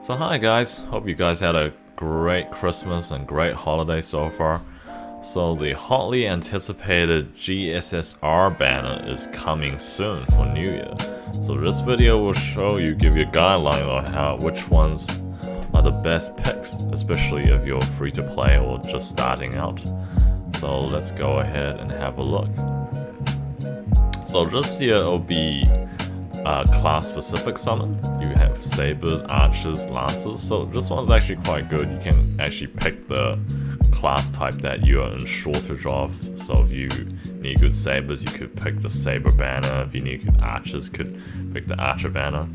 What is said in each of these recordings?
So hi guys, hope you guys had a great Christmas and great holiday so far. So the hotly anticipated GSSR banner is coming soon for New Year. So this video will give you a guideline on which ones are the best picks, especially if you're free to play or just starting out. So let's go ahead and have a look. So this year it'll be class specific summon. You have sabers, archers, lancers, so this one's actually quite good. You can actually pick the class type that you are in shortage of. So if you need good sabers, you could pick the saber banner. If you need good archers, could pick the archer banner.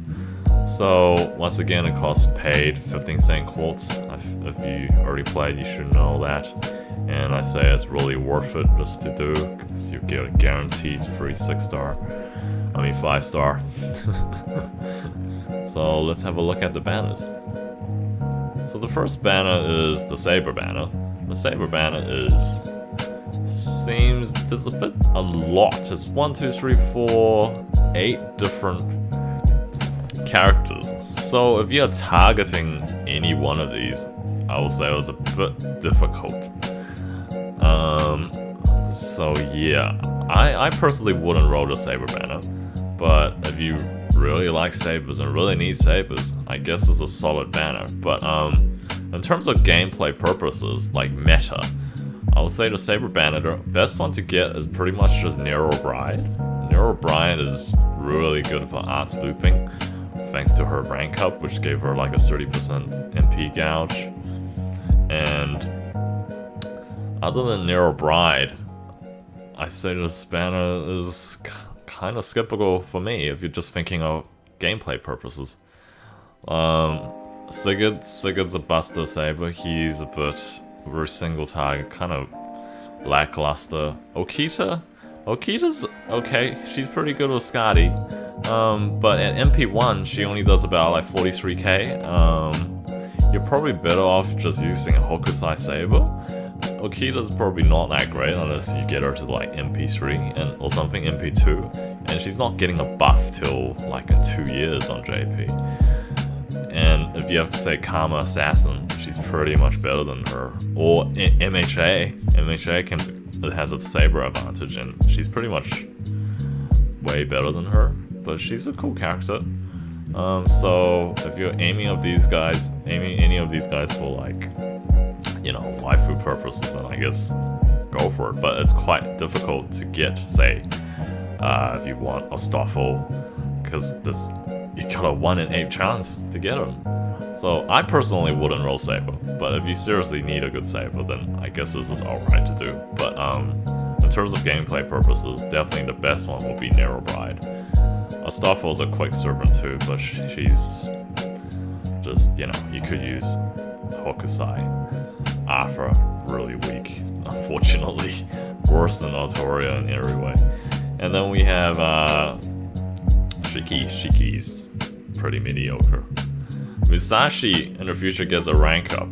So once again, it costs paid 15 cent quartz. If you already played, you should know that. And I say it's really worth it just to do, because you get a guaranteed free 6-star. I mean 5-star. So let's have a look at the banners. So the first banner is the Saber banner. The Saber banner seems there's a lot. It's 1, 2, 3, 4, 8 different characters. So if you're targeting any one of these, I would say it was a bit difficult. So yeah, I personally wouldn't roll the Saber banner. But if you really like sabers and really need sabers, I guess it's a solid banner. But in terms of gameplay purposes, like meta, I would say the Saber banner, the best one to get is pretty much just Nero Bride. Nero Bride is really good for arts looping, thanks to her rank up, which gave her like a 30% MP gouge. And other than Nero Bride, I say this banner is kind of skippable for me if you're just thinking of gameplay purposes. Sigurd's a buster saber. He's a bit very single target, kind of lackluster. Okita's okay. She's pretty good with Scotty. But at MP1, she only does about like 43k. You're probably better off just using a Hokusai saber. Okita's probably not that great unless you get her to like MP3 or something, MP2, and she's not getting a buff till like in 2 years on JP. And if you have to say Karma Assassin, she's pretty much better than her. Or MHA. MHA has a saber advantage, and she's pretty much way better than her. But she's a cool character. So if you're aiming any of these guys for like, you know, waifu purposes, then I guess go for it. But it's quite difficult to get, say, if you want a Stoffel, because you got a 1 in 8 chance to get him. So I personally wouldn't roll Saber, but if you seriously need a good Saber, then I guess this is alright to do. But in terms of gameplay purposes, definitely the best one will be Nero Bride. A Stoffel's a quick servant too, but she's just, you know, you could use Hokusai. Afra, really weak, unfortunately. Worse than Artoria in every way. And then we have Shiki. Shiki's pretty mediocre. Musashi in the future gets a rank up.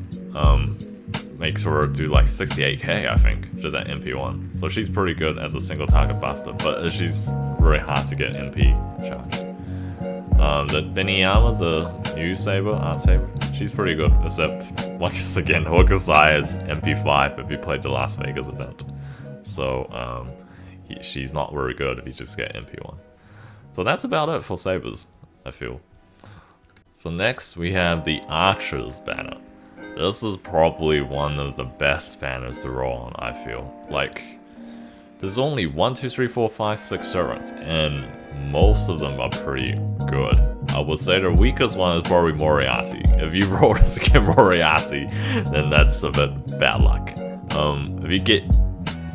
Makes her do like 68k, I think, just at MP1. So she's pretty good as a single target buster, but she's very hard to get MP charged. The Beniyama, the new saber, art saber, she's pretty good, except once again, Hokusai is MP5 if you played the Las Vegas event. So she's not very good if you just get MP1. So that's about it for sabers, I feel. So next we have the Archers banner. This is probably one of the best banners to roll on, I feel. Like, there's only 1, 2, 3, 4, 5, 6 servants, and most of them are pretty good. I would say the weakest one is probably Moriarty. If you roll this against Moriarty, then that's a bit bad luck. If you get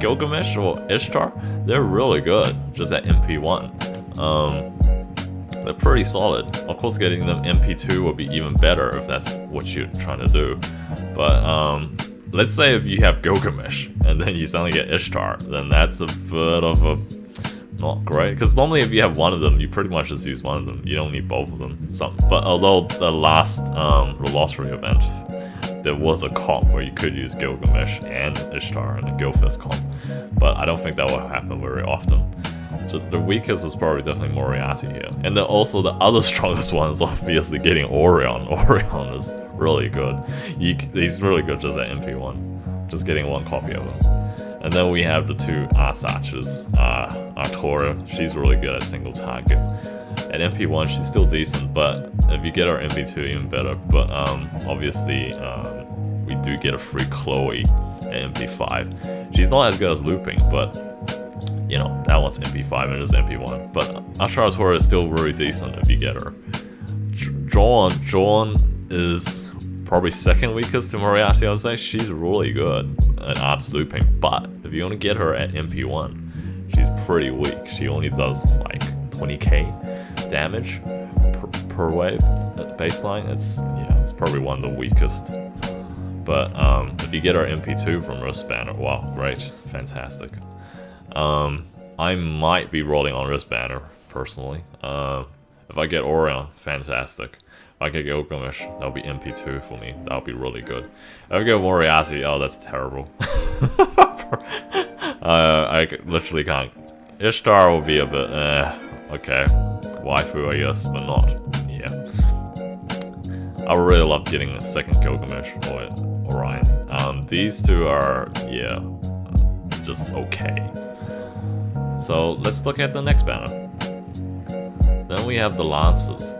Gilgamesh or Ishtar, they're really good, just at MP1. They're pretty solid. Of course, getting them MP2 would be even better if that's what you're trying to do. But let's say if you have Gilgamesh and then you suddenly get Ishtar, then that's a bit of a not great. Because normally if you have one of them, you pretty much just use one of them. You don't need both of them. But although the last lottery event, there was a comp where you could use Gilgamesh and Ishtar in the Gilfest comp. But I don't think that will happen very often. Just the weakest is probably definitely Moriarty here. And then also the other strongest one is obviously getting Orion. Orion is really good. He's really good just at MP1. Just getting one copy of him. And then we have the two Arts Archers. Artura, she's really good at single target. At MP1 she's still decent, but if you get her MP2 even better. But obviously we do get a free Chloe at MP5. She's not as good as looping, but you know, that one's MP5 and it's MP1. But Artura is still really decent if you get her. Joan is probably second weakest to Moriarty, I would say. She's really good at ARPS looping, but if you only get her at MP1, she's pretty weak. She only does like 20k damage per wave at baseline. It's probably one of the weakest. But if you get her MP2 from Wrist Banner, wow, great, fantastic. I might be rolling on Wrist Banner personally. If I get Orion, fantastic. If I get Gilgamesh, that'll be MP2 for me. That'll be really good. If I get Moriarty, oh, that's terrible. I literally can't. Ishtar will be a bit, okay. Waifu, I guess, but not. Yeah. I would really love getting a second Gilgamesh or Orion. These two are, yeah, just okay. So let's look at the next banner. Then we have the Lancers.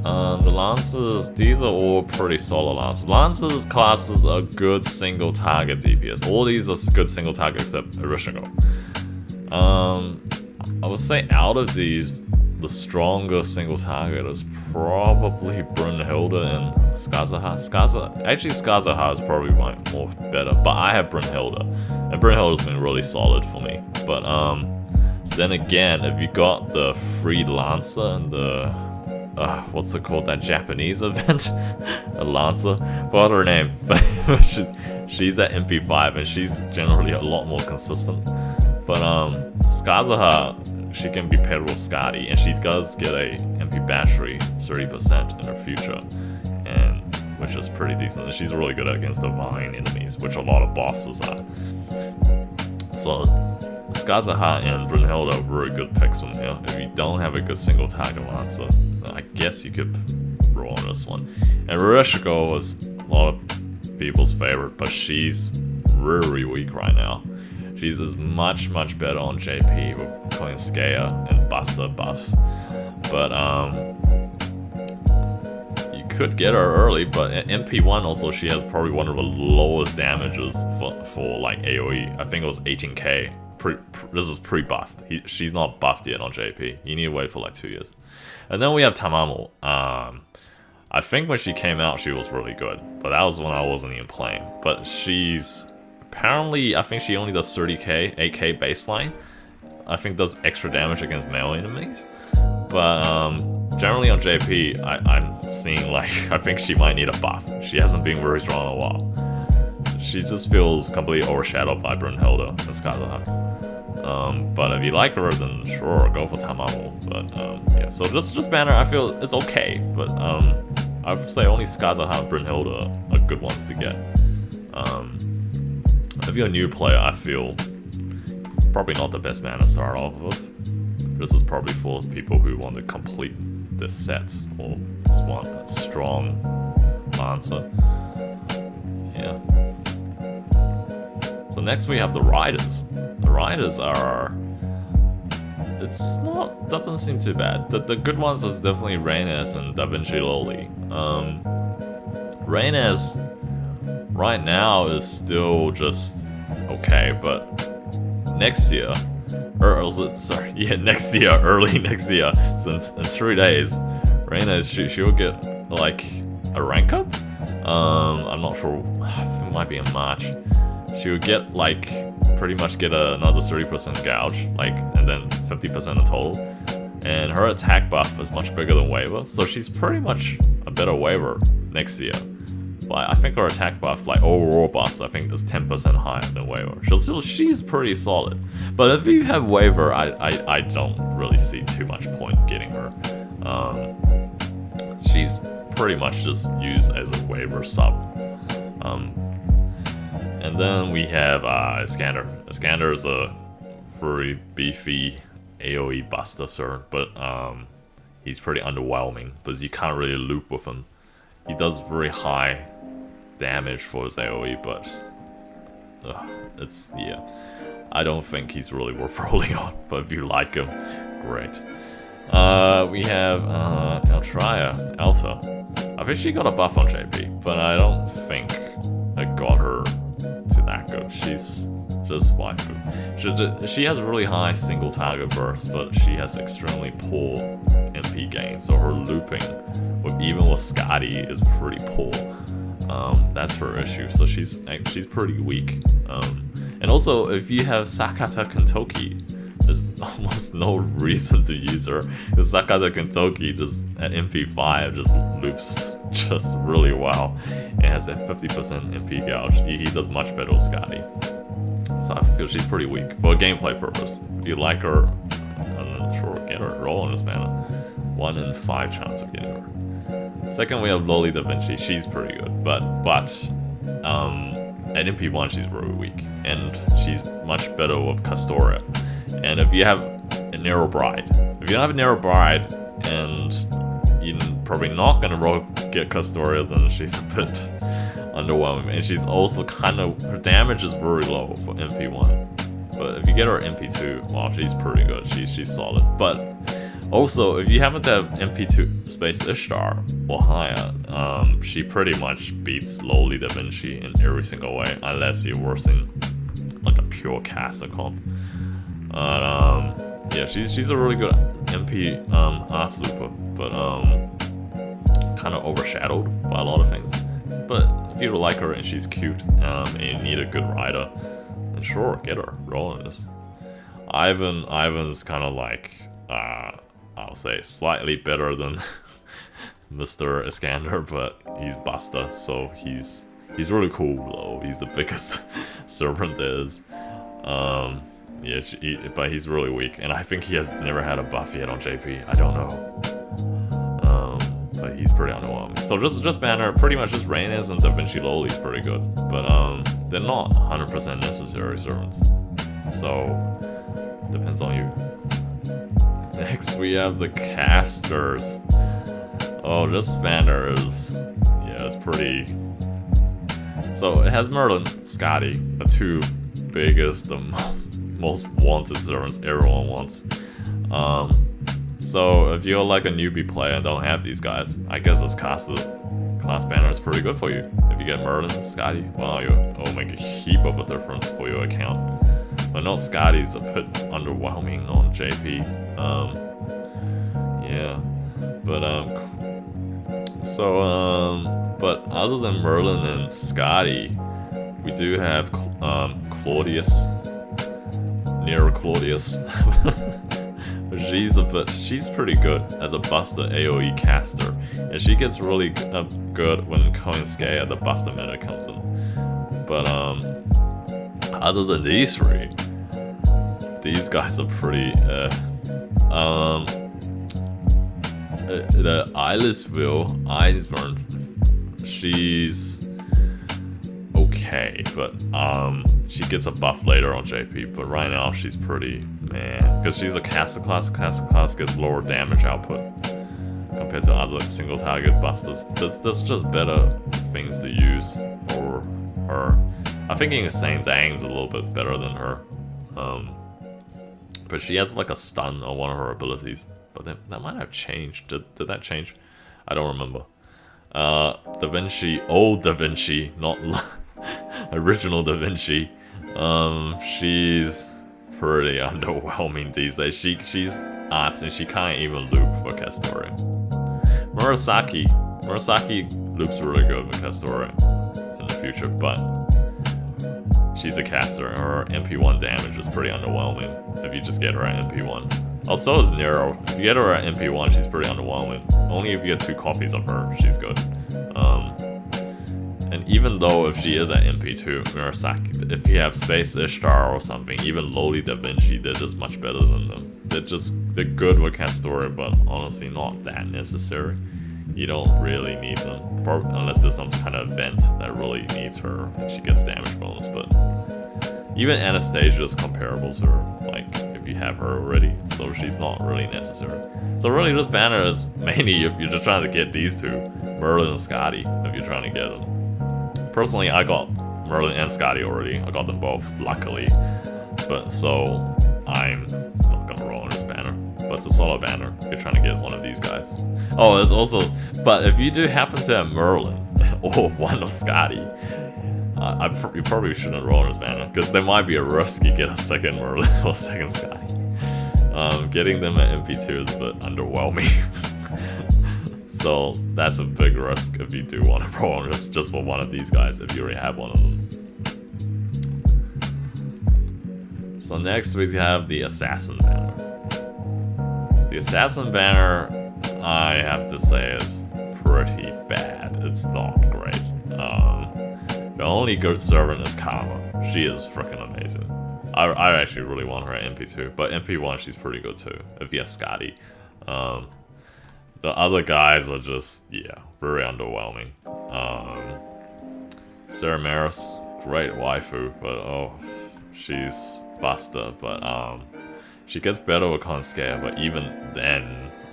The Lancers, these are all pretty solid Lancers. Lancers classes are good single target DPS. All these are good single target except Arishigo. I would say out of these, the strongest single target is probably Brunhilde and Skazaha. Actually Skazaha is probably my more better, but I have Brunhilde. And Brunhilde's been really solid for me. But then again, if you got the free Lancer and the what's it called, that Japanese event? A Lancer? Forgot her name, but she's at MP5 and she's generally a lot more consistent. But Skazaha, she can be paired with Skadi, and she does get a MP battery 30% in her future, and which is pretty decent. And she's really good against divine enemies, which a lot of bosses are. So Skazaha and Brunhilde are really good picks from here. If you don't have a good single target Lancer, I guess you could roll on this one. And Rureshiko was a lot of people's favorite, but she's really weak right now. She's much better on JP with Clean Scare and Buster buffs. But you could get her early, but at MP1 also she has probably one of the lowest damages for like AoE. I think it was 18k. This is pre-buffed. She's not buffed yet on JP. You need to wait for like 2 years. And then we have Tamamo. I think when she came out she was really good, but that was when I wasn't even playing. But she's apparently, I think she only does 30k, 8k baseline. I think does extra damage against melee enemies. But generally on JP, I'm seeing like, I think she might need a buff. She hasn't been very strong in a while. She just feels completely overshadowed by Brunhilde and Skazaha. But if you like her, then sure, go for Tamamo. But yeah, so this banner, I feel it's okay. But I would say only Skazaha and Brunhilde are good ones to get. If you're a new player, I feel probably not the best banner to start off with. This is probably for people who want to complete the sets or just want a strong Lancer. Yeah. So next we have the Riders. The Riders are... doesn't seem too bad. The good ones is definitely Reynes and Da Vinci Loli. Reynes right now is still just okay, but next year, next year, early next year, since in 3 days, Reynes, she'll get like a rank up. I'm not sure, it might be in March. She would get like, pretty much get another 30% gouge, like, and then 50% in total. And her attack buff is much bigger than Waver, so she's pretty much a better Waver next year. But I think her attack buff, like overall buffs, I think is 10% higher than Waver. She's pretty solid. But if you have Waver, I don't really see too much point getting her. She's pretty much just used as a Waver sub. And then we have Iskander. Iskander is a very beefy AoE buster servant, but he's pretty underwhelming because you can't really loop with him. He does very high damage for his AoE, but it's, yeah, I don't think he's really worth rolling on, but if you like him, great. We have Altria, Alta. I think she got a buff on JP, but I don't think I got her to that good. She's just waifu. She has a really high single target burst, but she has extremely poor MP gain, so her looping, even with Skadi, is pretty poor. That's her issue, so she's pretty weak. And also, if you have Sakata Kentoki, there's almost no reason to use her, because Sakata Kentoki just at MP5 just loops just really well and has a 50% MP gouge. He does much better with Skadi. So I feel she's pretty weak for a gameplay purpose. If you like her, I'm not sure, get her, roll on this mana. 1 in 5 chance of getting her. Second, we have Loli Da Vinci. She's pretty good, but at MP1 she's really weak, and she's much better with Castoria. And if you have a Narrow Bride, if you don't have a Narrow Bride, and you're probably not gonna get Castoria, then she's a bit underwhelming. And she's also her damage is very low for MP1. But if you get her MP2, well, she's pretty good. She's solid. But also, if you happen to have MP2 Space Ishtar or higher, she pretty much beats Loli Da Vinci in every single way, unless you're working like a pure caster comp. Yeah, she's a really good MP arts looper, but kind of overshadowed by a lot of things. But if you like her and she's cute, and you need a good rider, then sure, get her, roll on this. Ivan's kind of like, I'll say slightly better than Mr. Iskander, but he's Buster, so he's really cool though. He's the biggest servant there is. Yeah, but he's really weak, and I think he has never had a buff yet on JP. I don't know. But he's pretty underwhelming. So just banner, pretty much just Reynes and Da Vinci Loli is pretty good, but they're not 100% necessary servants. So depends on you. Next we have the casters. Oh, this banner is, yeah, it's pretty. So it has Merlin, Skadi, the two biggest, the most wanted servants everyone wants. So if you're like a newbie player and don't have these guys, I guess this class banner is pretty good for you. If you get Merlin, Skadi, wow, it'll make a heap of a difference for your account. But not Skadi's a bit underwhelming on JP. Yeah, but but other than Merlin and Skadi, we do have Claudius, Nero Claudius. She's pretty good as a Buster AoE caster, and she gets really good when Coin Scare, the Buster meta, comes in. But other than these three, these guys are pretty. The Eilesville Einsburn, she's okay, but she gets a buff later on JP, but right now she's pretty man, because she's a caster class. Caster class gets lower damage output compared to other single target busters. There's just better things to use for her. I'm thinking Saint Zhang's a little bit better than her, but she has like a stun on one of her abilities. But that might have changed. Did that change? I don't remember. Da Vinci, old Da Vinci, not original Da Vinci. She's pretty underwhelming these days. She's arts and she can't even loop for Castoria. Murasaki loops really good with Castoria in the future, but she's a caster and her MP1 damage is pretty underwhelming if you just get her at MP1. Also is Nero. If you get her at MP1, she's pretty underwhelming. Only if you get 2 copies of her, she's good. And even though if she is at MP2, Murasaki, if you have Space Ishtar or something, even Loli Da Vinci, they're just much better than them. They're good with Castoria, but honestly not that necessary. You don't really need them, unless there's some kind of event that really needs her and she gets damage bonus. But even Anastasia is comparable to her. Like if you have her already, so she's not really necessary. So really this banner is mainly if you're just trying to get these two, Merlin and Scotty, if you're trying to get them. Personally, I got Merlin and Scotty already. I got them both, luckily. But so I'm not gonna roll on this banner. But it's a solo banner. You're trying to get one of these guys. Oh, there's also, but if you do happen to have Merlin or one of Scotty, you probably shouldn't roll on this banner because there might be a risk you get a second Merlin or second Scotty. Getting them at MP2 is a bit underwhelming. So that's a big risk if you do want to roll on this just for one of these guys if you already have one of them. So next we have the Assassin banner. The Assassin banner, I have to say, is pretty bad. It's not great. The only good servant is Karma. She is freaking amazing. I actually really want her at MP2, but MP1 she's pretty good too, if you have Scotty. The other guys are just, yeah, very underwhelming. Sarah Maris, great waifu, but oh, she's buster, but she gets better with Con Scare, but even then,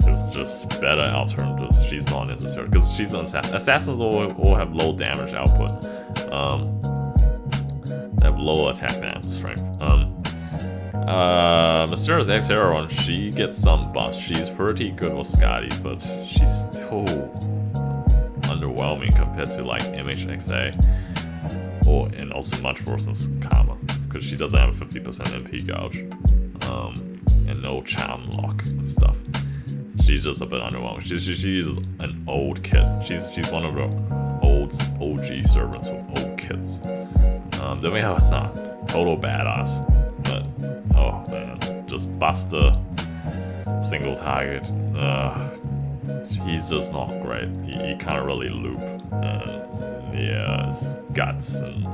it's just better alternatives. She's not necessary, because she's an assassin. Assassins all have low damage output. They have low attack damage strength. Mysterious X-Heroine, she gets some buffs. She's pretty good with Scotty, but she's still underwhelming compared to like MHXA, and also much worse than Karma, because she doesn't have a 50% MP gouge, and no charm lock and stuff. She's just a bit underwhelming. She uses an old kit. She's one of the old OG servants with old kits. Then we have Hassan, total badass, but oh man, just buster, single target. He's just not great. He can't really loop, and yeah, his guts, and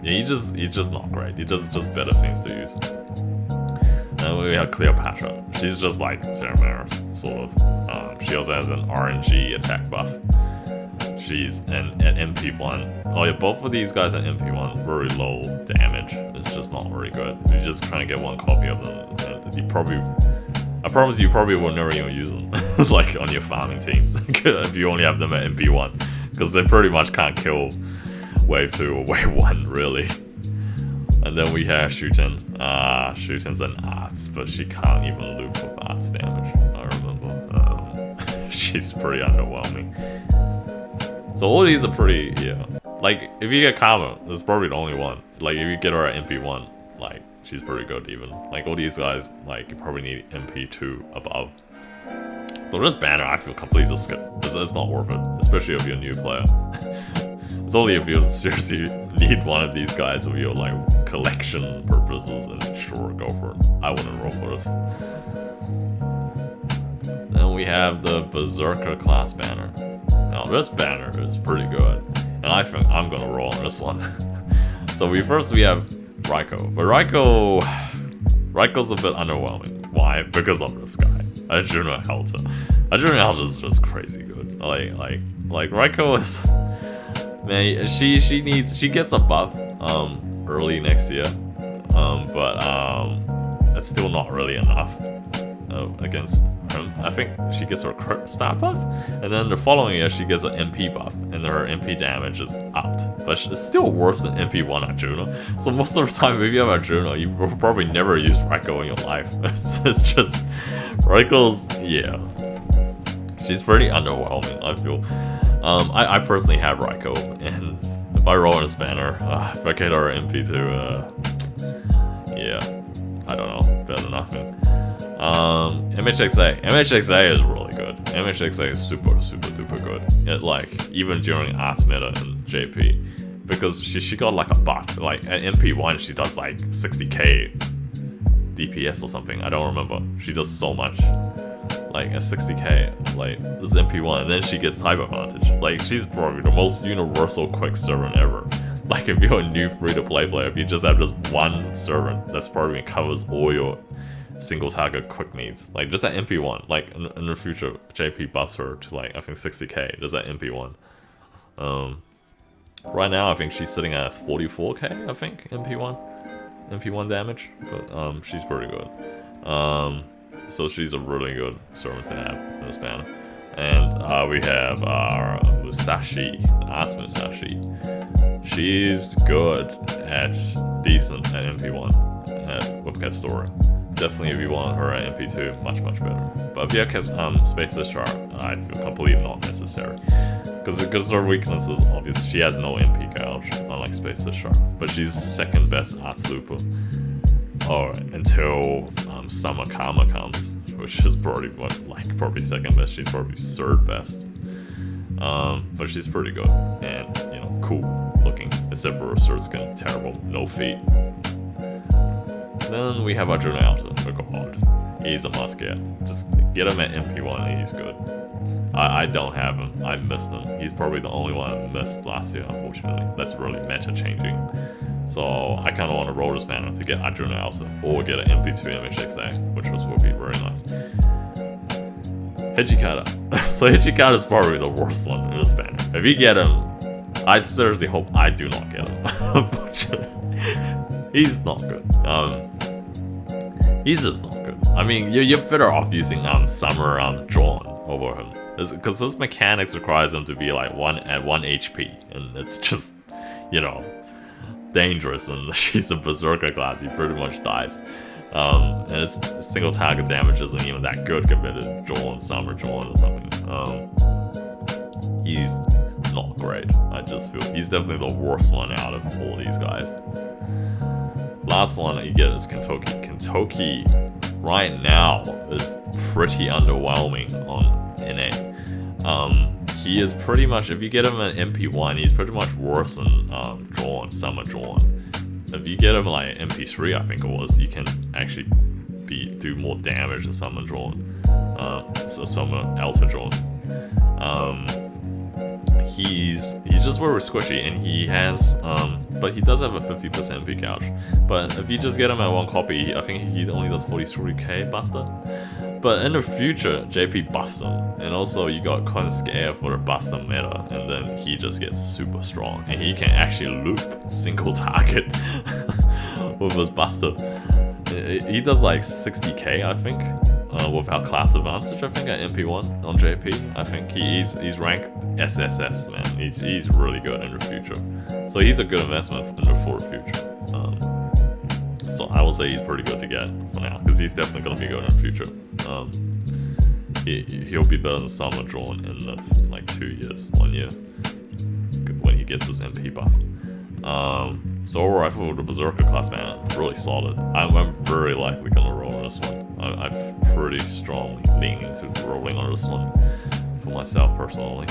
yeah, he's just not great. He just better things to use. And we have Cleopatra. She's just like Sarah Maris, sort of. She also has an RNG attack buff. She's at MP1. Oh yeah, both of these guys at MP1, very low damage. It's just not very good. You're just trying to get one copy of them. And I promise you probably will never even use them, like on your farming teams, if you only have them at MP1, because they pretty much can't kill Wave 2 or Wave 1, really. And then we have Shuten. Shuten's an arts, but she can't even loop with arts damage, I remember. She's pretty underwhelming. So all these are pretty, yeah. Like, if you get Karma, that's probably the only one. Like, if you get her at MP1, like, she's pretty good even. Like, all these guys, like, you probably need MP2 above. So this banner, I feel completely just skip. It's not worth it, especially if you're a new player. It's only if you seriously need one of these guys for your, like, collection purposes, and sure, go for it. I wouldn't roll for this. Then we have the Berserker class banner. Now this banner is pretty good, and I think I'm gonna roll on this one. So we have Raiko, but Raiko's a bit underwhelming. Why? Because of this guy, Arjuna Helter. Arjuna Helter is just crazy good. Like Raiko is, man, she gets a buff early next year, but it's still not really enough against him. I think she gets her crit stat buff, and then the following year she gets an MP buff, and her MP damage is upped. But it's still worse than MP1 Arjuna. So most of the time, if you have Arjuna, you will probably never use Raiko in your life. It's just Raiko's, yeah, she's pretty underwhelming, I feel. I personally have Raiko, and if I roll in this banner, if I get her MP2, yeah, I don't know, better than nothing. MHXA is really good. MHXA is super duper good. Like, even during arts meta and JP, because she got like a buff. Like at MP1 she does like 60k DPS or something. I don't remember. She does so much. Like at 60k, like this is MP1, and then she gets type advantage. Like, she's probably the most universal quick servant ever. Like, if you're a new free-to-play player, if you just have this one servant that's probably covers all your single target quick needs, like just at MP1, like in the future JP buffs her to like I think 60k just at MP1. Right now I think she's sitting at 44k, I think MP1 damage, but she's pretty good. So she's a really good servant to have in this banner. And we have our Musashi, Arts Musashi. She's good at decent at MP1 with Cat Story. Definitely if you want her at MP2, much better. But if you have Space Shark, I feel completely not necessary. Because her weakness is obvious. She has no MP gouge, unlike Space Shark. But she's second best Arts Looper. Until Summer Karma comes, which is probably probably second best. She's probably third best. But she's pretty good and cool looking, except for her sword skin, terrible, no feet. Then we have Arjuna Alta, the god. He's a must get. Just get him at MP1 and he's good. I don't have him. I missed him. He's probably the only one I missed last year, unfortunately. That's really meta changing. So I kind of want to roll this banner to get Arjuna Alta or get an MP2 MHXA, which would be very nice. Hijikata. So Hijikata is probably the worst one in this banner. If you get him, I seriously hope I do not get him. Unfortunately, he's not good. He's just not good. I mean, you're better off using Summer Drawn over him, because his mechanics requires him to be like at 1 HP, and it's just dangerous. And she's a Berserker class, he pretty much dies. And his single target damage isn't even that good compared to Drawn, Summer Drawn or something. He's not great. I just feel he's definitely the worst one out of all these guys. Last one you get is Kentucky. Kentucky right now is pretty underwhelming on NA. He is pretty much, if you get him at MP1, he's pretty much worse than Drawn, Summer Drawn. If you get him like MP3, I think it was, you can actually do more damage than Summer Drawn. So Summer Alta Drawn. He's just very squishy, and he has but he does have a 50% MP couch. But if you just get him at one copy, I think he only does 43k Buster. But in the future, JP buffs him, and also you got Con Scare for the Buster meta, and then he just gets super strong, and he can actually loop single target with his Buster. He does like 60k, I think, without class advantage. I think at MP1 on JP. I think he's ranked SSS, man. He's really good in the future, so he's a good investment in the for the future. So I will say he's pretty good to get for now, because he's definitely going to be good in the future. He'll be better than Summer Drawn in like 1 year, when he gets his MP buff. So overall, I feel the Berserker class, man, really solid. I'm very likely going to roll on this one. I'm pretty strongly leaning to rolling on this one for myself personally.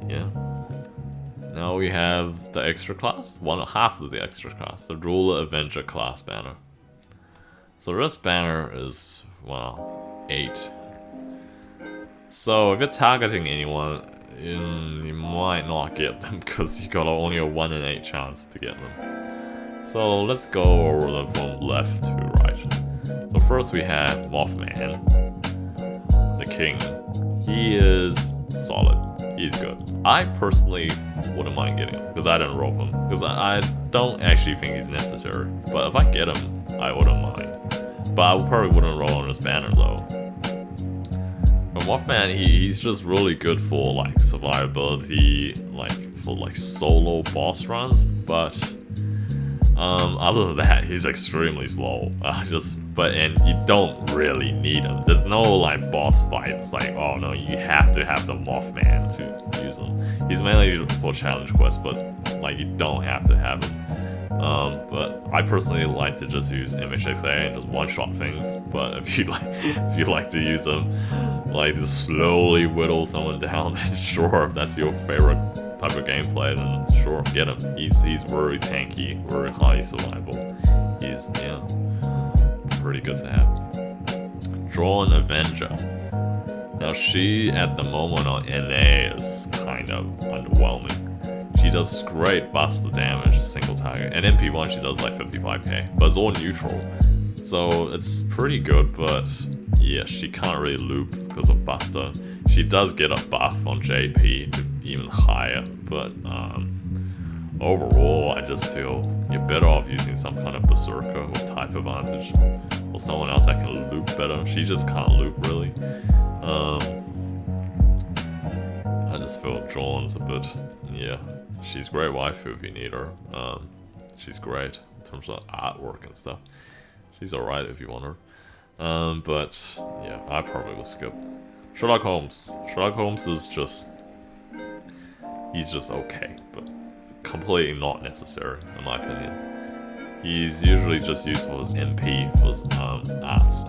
Yeah. Now we have the extra class, half of the extra class, the Ruler Avenger class banner. So this banner is, 8. So if you're targeting anyone, you might not get them, because you got only a 1 in 8 chance to get them. So let's go over them from left to right. So first we have Mothman, the king. He is solid. He's good. I personally wouldn't mind getting him, because I didn't roll him, because I don't actually think he's necessary. But if I get him, I wouldn't mind. But I probably wouldn't roll on this banner though. But Mothman, he's just really good for like survivability, for solo boss runs. But other than that, he's extremely slow. And you don't really need him. There's no boss fight. It's like, oh no, you have to have the Mothman to use him. He's mainly for challenge quests, but you don't have to have him. But I personally like to just use MHXA and just one-shot things. But if you like to use them, to slowly whittle someone down, then sure, if that's your favorite type of gameplay, then sure, get him. He's very tanky, very high survival. He's pretty good to have. Drawn Avenger. Now she at the moment on NA is kind of underwhelming. She does great buster damage, single target, and MP1 she does 55k, but it's all neutral, so it's pretty good. But yeah, she can't really loop because of buster. She does get a buff on JP to even higher, but overall, I just feel you're better off using some kind of Berserker with type advantage, or someone else that can loop better. She just can't loop really. I just feel Dawn's a bit, yeah. She's great waifu if you need her. She's great in terms of artwork and stuff. She's alright if you want her. But yeah, I probably will skip. Sherlock Holmes. Sherlock Holmes is just, he's just okay, but completely not necessary in my opinion. He's usually just used for his MP, for his arts,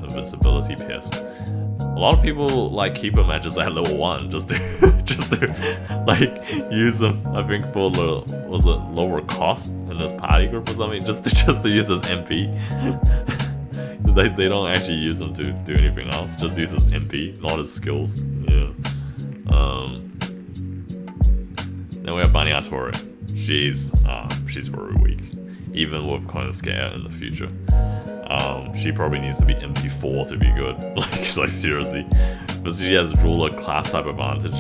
invincibility pierce. A lot of people like keep him at just at level 1, just to like use him. I think for was it lower cost in this party group or something, just to use his MP. they don't actually use him to do anything else. Just use his MP, not his skills. Yeah. Then we have Baniatori. She's very weak, even with Coin Scare in the future. She probably needs to be MP4 to be good, like seriously, but she has ruler class type advantage.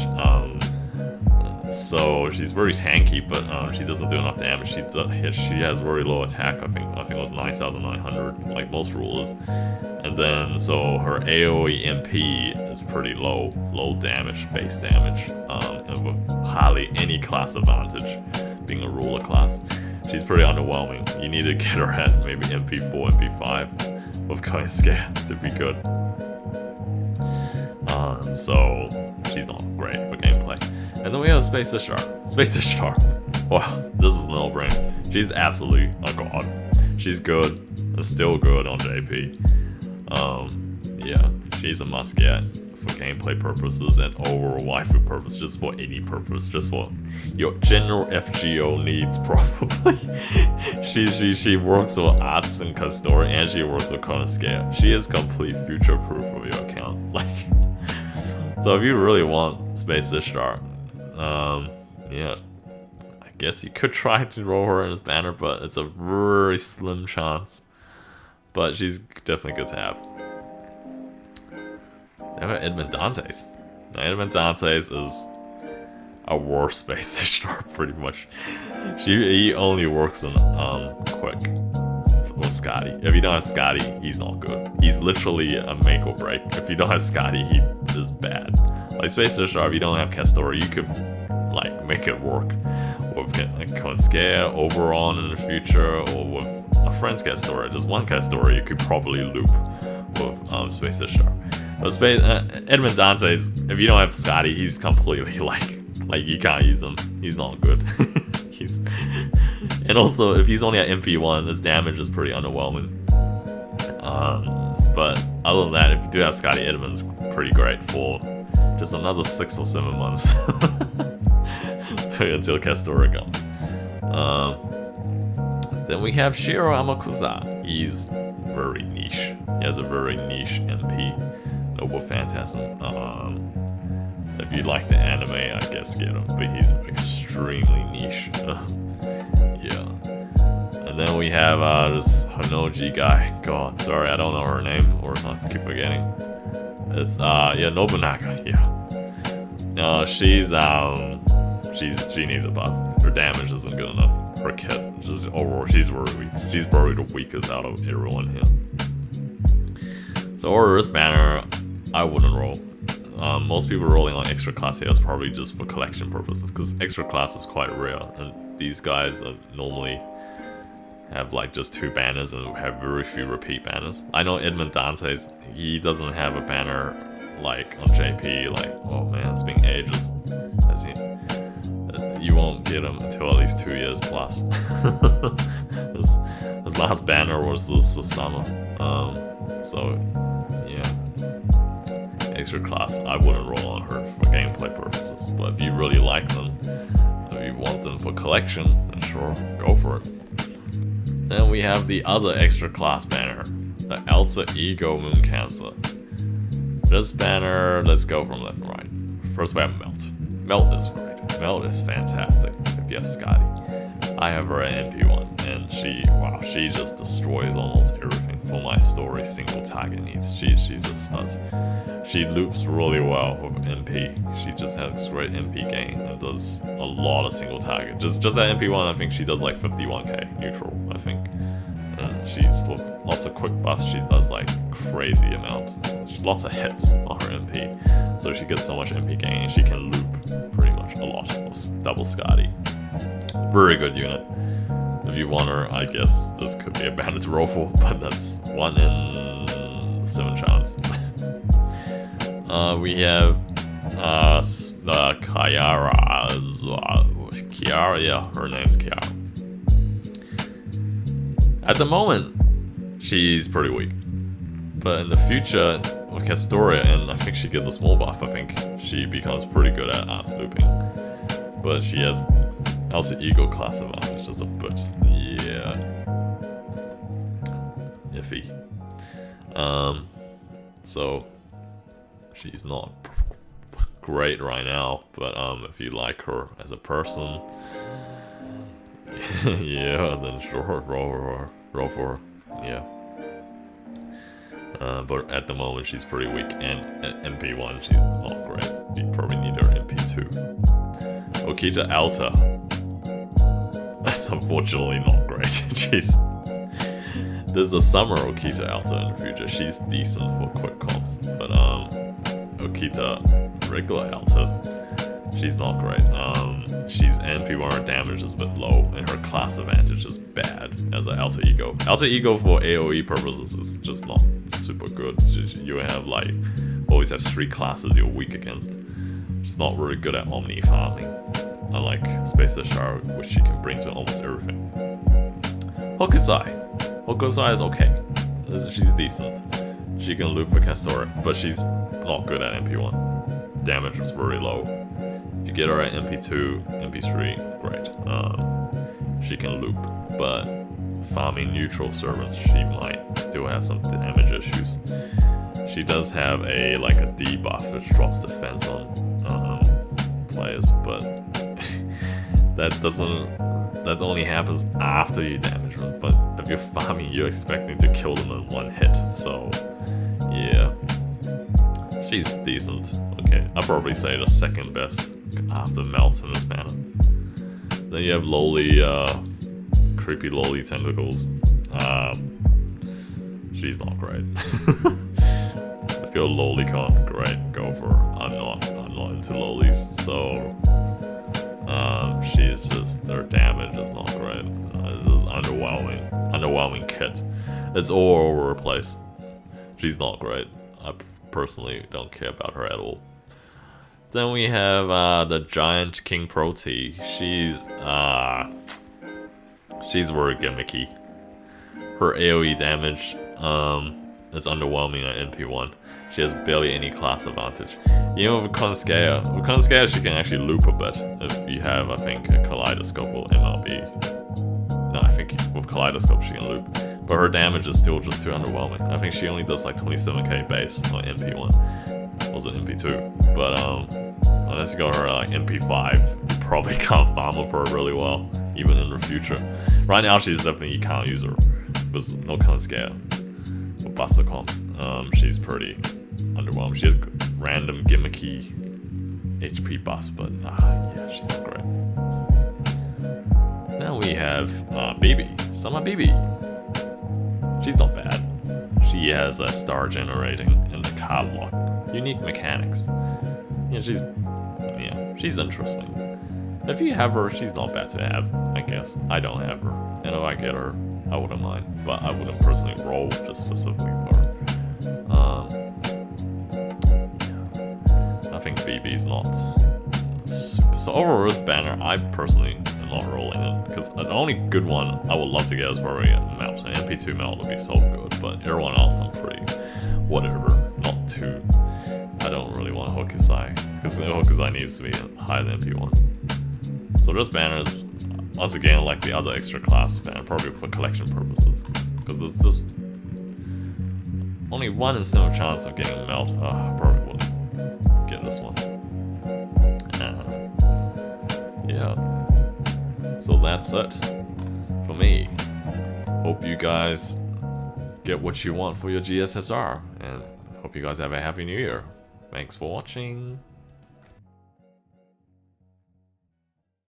So she's very tanky, but she doesn't do enough damage. She has very low attack. I think it was 9,900, like most rulers. And then so her AOE MP is pretty low damage, base damage, and with hardly any class advantage, being a ruler class. She's pretty underwhelming. You need to get her at maybe MP4, MP5 with Coin Scare to be good. So she's not great for gameplay. And then we have Space Ishtar. Space Ishtar. Wow, this is no brain. She's absolutely a god. She's good and still good on JP. Yeah, she's a must get for gameplay purposes and overall waifu purpose, just for any purpose, just for your general FGO needs probably. she works with arts and Castor, and she works with Coin Scare. She is complete future proof of your account. Like, so if you really want Space Ishtar, yeah, I guess you could try to roll her in his banner, but it's a very slim chance. But she's definitely good to have. Then we have Edmund Dantes. Now, Edmund Dantes is a worse Space Ishtar, pretty much. He only works in quick with Scotty. If you don't have Scotty, he's not good. He's literally a make or break. If you don't have Scotty, he is bad. Like Space Ishtar, if you don't have Castor, you could like make it work with like Coin Scare, Oberon in the future, or with a friend's Castor. Just one Castor, you could probably loop with Space Ishtar. But Edmund Dantes, if you don't have Scotty, he's completely like you can't use him. He's not good. And also, if he's only at MP1, his damage is pretty underwhelming. But other than that, if you do have Scotty, Edmund's pretty great for just another 6 or 7 months until Castora comes. Then we have Shiro Amakusa. He's very niche. He has a very niche MP. Noble Phantasm. If you like the anime, I guess get him, but he's extremely niche. Yeah. And then we have this Hanoji guy. God, sorry, I don't know her name, or I keep forgetting. It's yeah, Nobunaga. Yeah. She needs a buff. Her damage isn't good enough. Her kit, just overall, she's very weak. She's probably the weakest out of everyone here. So order this banner, I wouldn't roll. Most people rolling on extra class here is probably just for collection purposes, because extra class is quite rare, and these guys normally have like just 2 banners and have very few repeat banners. I know Edmund Dantes, he doesn't have a banner like on JP, like, oh man, it's been ages. You won't get him until at least 2 years plus. His last banner was this summer. So yeah, extra class, I wouldn't roll on her for gameplay purposes, but if you really like them, if you want them for collection, then sure, go for it. Then we have the other extra class banner, the Elsa Ego Moon Cancer. This banner, let's go from left and right. First we have Melt. Melt is great. Melt is fantastic if you have Scotty. I have her at MP1, and she just destroys almost everything. for my story single target needs. She just does. She loops really well with MP. She just has great MP gain and does a lot of single target. Just at MP1, I think she does like 51k neutral, I think. And she's with lots of quick busts, she does like crazy amount. Lots of hits on her MP. So she gets so much MP gain and she can loop pretty much a lot of double Scotty. Very good unit. If you want her, I guess this could be a bandit to roll for, but that's 1 in 7 chance. We have Kiara, yeah, her name's Kiara. At the moment, she's pretty weak. But in the future, with Castoria, and I think she gets a small buff, I think she becomes pretty good at arts looping. But she has also ego class advantages a bit, yeah, iffy. So she's not great right now, but if you like her as a person, yeah, then sure, roll for her, yeah. But at the moment she's pretty weak, and at MP1 she's not great. You probably need her MP2. Okita Alta. That's unfortunately not great. Jeez. There's a summer Okita Alta in the future. She's decent for quick comps, but Okita regular Alta, she's not great. She's MP1, her damage is a bit low, and her class advantage is bad as an Alta Ego. Alta Ego for AoE purposes is just not super good. You have like always have 3 classes you're weak against. She's not really good at Omni farming, unlike GSSR, which she can bring to almost everything. Hokusai is okay. She's decent. She can loop for Castoria, but she's not good at MP1. Damage is very low. If you get her at MP2, MP3, great. She can loop, but farming neutral servants, she might still have some damage issues. She does have a debuff which drops defense on players, but that only happens after you damage them. But if you're farming, you're expecting to kill them in 1 hit. So yeah, she's decent. Okay, I'd probably say the second best after Melt in this manner. Then you have lowly, creepy lowly tentacles. She's not great. If you're a lowly con, great, go for her. I'm not into lowlies, so she's just, her damage is not great. It's just underwhelming kit. It's all over the place. She's not great. I personally don't care about her at all. Then we have the Giant King Proti. She's very gimmicky. Her AoE damage is underwhelming at MP1. She has barely any class advantage. Even with Konskaya, she can actually loop a bit if you have, I think, a Kaleidoscope or MLB. No, I think with Kaleidoscope she can loop. But her damage is still just too underwhelming. I think she only does like 27k base on MP1. Was it MP2? But unless you got her like MP5, you probably can't farm with her really well, even in the future. Right now, she's definitely, you can't use her. There's no Konskaya. With Buster comps, she's pretty underwhelming. She has random gimmicky HP bust, but yeah, she's not great. Then we have Bibi, Sama Bibi. She's not bad. She has a star generating and the card lock, unique mechanics. Yeah, she's interesting. If you have her, she's not bad to have, I guess. I don't have her, and if I get her, I wouldn't mind, but I wouldn't personally roll just specifically for her. I think BB's not super. So overall, this banner, I personally am not rolling it, because the only good one I would love to get is probably a Melt. An MP2 Melt would be so good, but everyone else I'm pretty whatever. Not too. I don't really want Hokusai, because Hokusai needs to be higher than MP1. So this banner is, once again, like the other extra class banner, probably for collection purposes, because it's just only 1 in 7 chance of getting a Melt. I probably wouldn't get this one. Yeah. So that's it for me. Hope you guys get what you want for your GSSR. And hope you guys have a happy new year. Thanks for watching.